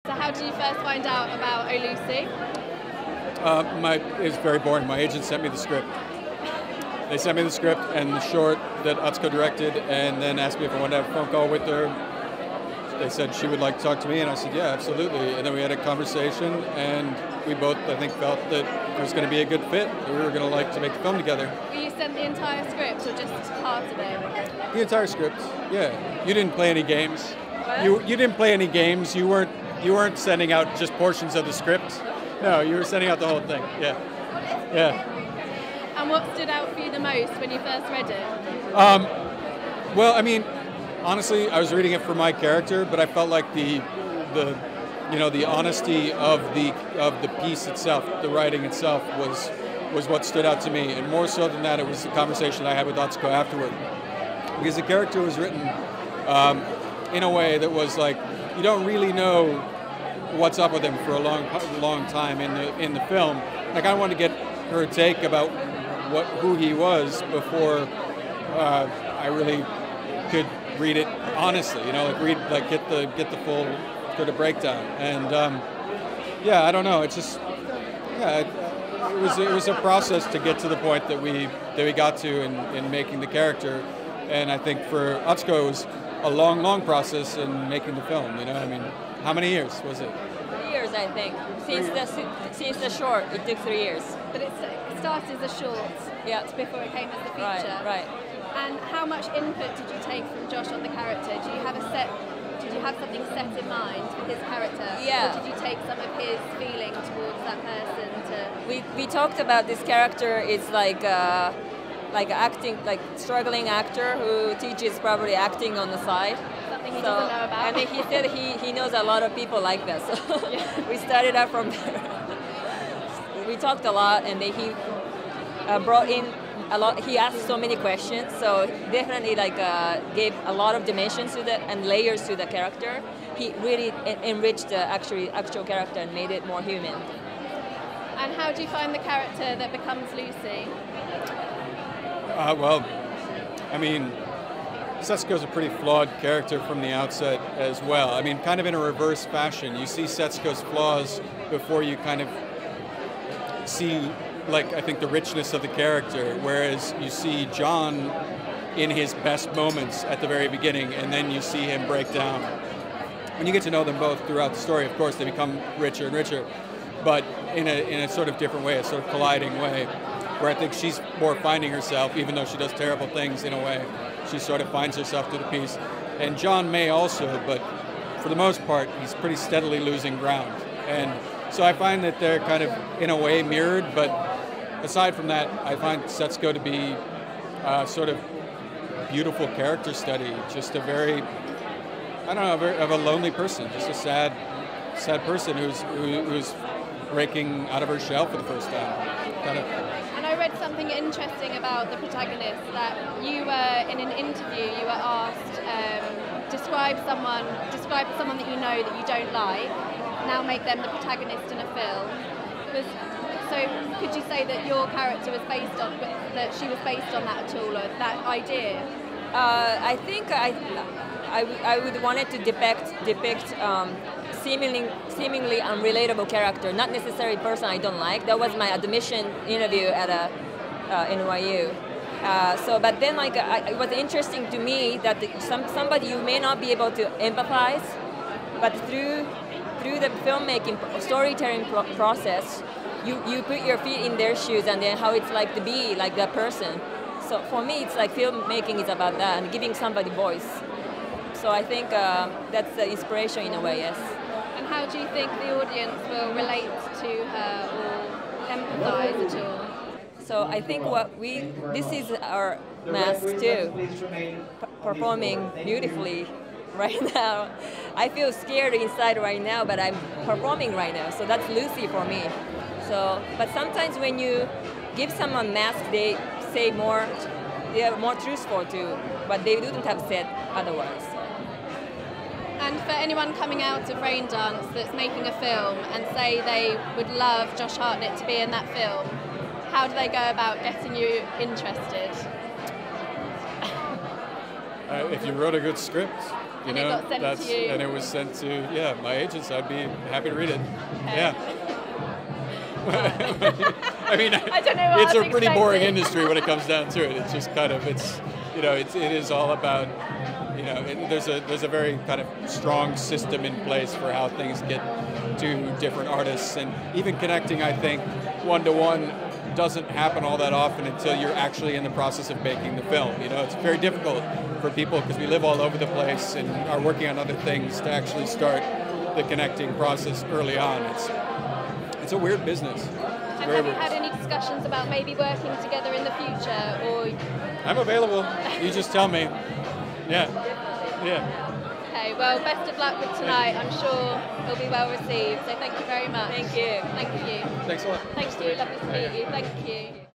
So how did you first find out about Oh Lucy? It's very boring. My agent sent me the script. They sent me the script and the short that Atsuko directed, and then asked me if I wanted to have a phone call with her. They said she would like to talk to me, and I said, yeah, absolutely. And then we had a conversation, and we both, I think, felt that it was going to be a good fit. We were going to like to make the film together. Were you sent the entire script, or just part of it? The entire script, yeah. You didn't play any games. What? You didn't play any games. You weren't sending out just portions of the script. No, you were sending out the whole thing. Yeah, yeah. And what stood out for you the most when you first read it? Well, I mean, honestly, I was reading it for my character, but I felt like the honesty of the piece itself, the writing itself, was what stood out to me. And more so than that, it was the conversation I had with Atsuko afterward, because the character was written in a way that was like, you don't really know what's up with him for a long time in the film. I kind of wanted to get her take about who he was before I really could read it honestly. Get the full sort of breakdown. And yeah, I don't know. It's just it was a process to get to the point that we got to in making the character. And I think for Atsuko it was a long process in making the film. I mean, how many years was it? 3 years, I think. Since the short, it took 3 years. But it started as a short, yeah, before it came as the feature. Right. And how much input did you take from Josh on the character? Did you have something set in mind for his character? Yeah. Or did you take some of his feeling towards that person to? We talked about this character. It's like acting, like struggling actor who teaches probably acting on the side. Something he doesn't know about. I mean, he said he knows a lot of people like this. So yeah. We started out from there. We talked a lot, and then he brought in a lot. He asked so many questions, so definitely gave a lot of dimensions to that and layers to the character. He really enriched the actual character and made it more human. And how do you find the character that becomes Lucy? Well, I mean, Setsuko's a pretty flawed character from the outset as well. I mean, kind of in a reverse fashion. You see Setsuko's flaws before you kind of see, I think, the richness of the character, whereas you see John in his best moments at the very beginning, and then you see him break down. When you get to know them both throughout the story, of course, they become richer and richer, but in a sort of different way, a sort of colliding way, where I think she's more finding herself, even though she does terrible things in a way. She sort of finds herself through the piece. And John may also, but for the most part, he's pretty steadily losing ground. And so I find that they're kind of, in a way, mirrored, but aside from that, I find Setsuko to be sort of beautiful character study, just a very, I don't know, of a lonely person, just a sad person who's breaking out of her shell for the first time, kind of. And I read something interesting about the protagonist, that you were, in an interview, you were asked, describe someone that you know that you don't like, now make them the protagonist in a film. So could you say that your character was that she was based on that at all, or that idea? I think I would want it to depict seemingly unrelatable character, not necessarily person I don't like. That was my admission interview at NYU. But then it was interesting to me that somebody you may not be able to empathize, but through the filmmaking, storytelling process, you put your feet in their shoes, and then how it's like to be like that person. So for me, it's like filmmaking is about that, and giving somebody voice. So I think that's the inspiration in a way, yes. And how do you think the audience will relate to her or empathize at all? So I think this is our mask too, performing beautifully right now. I feel scared inside right now, but I'm performing right now, so that's Lucy for me. So, but sometimes when you give someone mask, they say more, they are more truthful to what they wouldn't have said otherwise. And for anyone coming out of Raindance that's making a film and say they would love Josh Hartnett to be in that film, how do they go about getting you interested? If you wrote a good script, You and know, it got sent to you. And it was sent to my agents. I'd be happy to read it. Okay. Yeah. I mean, I don't know what it's I was a pretty boring expecting. industry when it comes down to it. It's just kind of, it is all about, there's a very kind of strong system in place for how things get to different artists, and even connecting, I think, one-to-one doesn't happen all that often until you're actually in the process of making the film. It's very difficult for people because we live all over the place and are working on other things to actually start the connecting process early on. It's a weird business. And have you had any discussions about maybe working together in the future, or? I'm available. You just tell me. Yeah. Okay, well, best of luck with tonight. I'm sure it'll be well received. So thank you very much. Thank you. Thank you. Thanks a lot. Thank you. Lovely to meet you. Thank you.